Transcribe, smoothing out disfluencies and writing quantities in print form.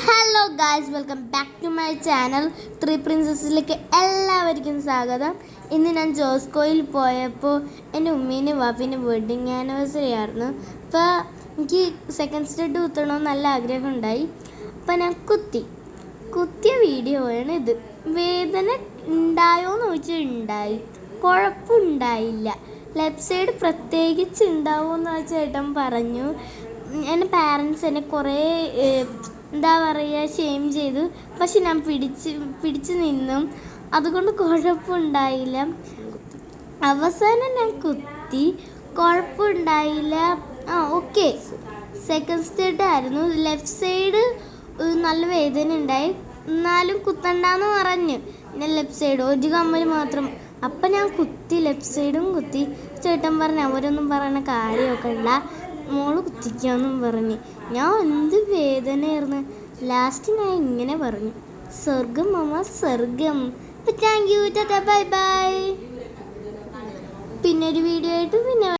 Hello guys, welcome back to my channel. Three പ്രിൻസസിലേക്ക് എല്ലാവർക്കും സ്വാഗതം. ഇന്ന് ഞാൻ ജോസ്കോയിൽ പോയപ്പോൾ എൻ്റെ ഉമ്മീൻ്റെ വാപ്പീൻ്റെ വെഡ്ഡിങ് ആനിവേഴ്സറി ആയിരുന്നു. അപ്പോൾ എനിക്ക് സെക്കൻഡ് സ്റ്റഡ് കുത്തണമെന്ന് നല്ല ആഗ്രഹം ഉണ്ടായി. അപ്പോൾ ഞാൻ കുത്തിയ വീഡിയോ ആണ് ഇത്. വേദന ഉണ്ടായോയെന്ന് ചോദിച്ചാൽ ഉണ്ടായി, കുഴപ്പമുണ്ടായില്ല. ലെഫ്റ്റ് സൈഡ് പ്രത്യേകിച്ച് ഉണ്ടാവുമെന്ന് വെച്ചാൽ ഏട്ടൻ പറഞ്ഞു. എൻ്റെ പാരൻസ് എന്നെ കുറേ എന്താ പറയുക ഷെയിം ചെയ്തു. പക്ഷെ ഞാൻ പിടിച്ച് നിന്നും, അതുകൊണ്ട് കുഴപ്പമുണ്ടായില്ല. അവസാനം ഞാൻ കുത്തി, കുഴപ്പമുണ്ടായില്ല. ഓക്കെ, സെക്കൻഡ് സ്റ്റഡ് ആയിരുന്നു. ലെഫ്റ്റ് സൈഡ് നല്ല വേദന ഉണ്ടായി, എന്നാലും കുത്തണ്ടെന്ന് പറഞ്ഞു. പിന്നെ ലെഫ്റ്റ് സൈഡ് ഒരു കമ്മൽ മാത്രം. അപ്പം ഞാൻ കുത്തി, ലെഫ്റ്റ് സൈഡും കുത്തി. ചേട്ടൻ പറഞ്ഞു അവരൊന്നും പറയുന്ന കാര്യമൊക്കെ ഉണ്ട, മോള് കുത്തിക്കാന്നും പറഞ്ഞ്. ഞാൻ എന്ത് വേദനയായിരുന്നു. ലാസ്റ്റ് ഞാൻ ഇങ്ങനെ പറഞ്ഞു, സ്വർഗം മാമ സ്വർഗം. Thank you, Tata, bye bye. പിന്നെ ഒരു വീഡിയോ ആയിട്ട് പിന്നെ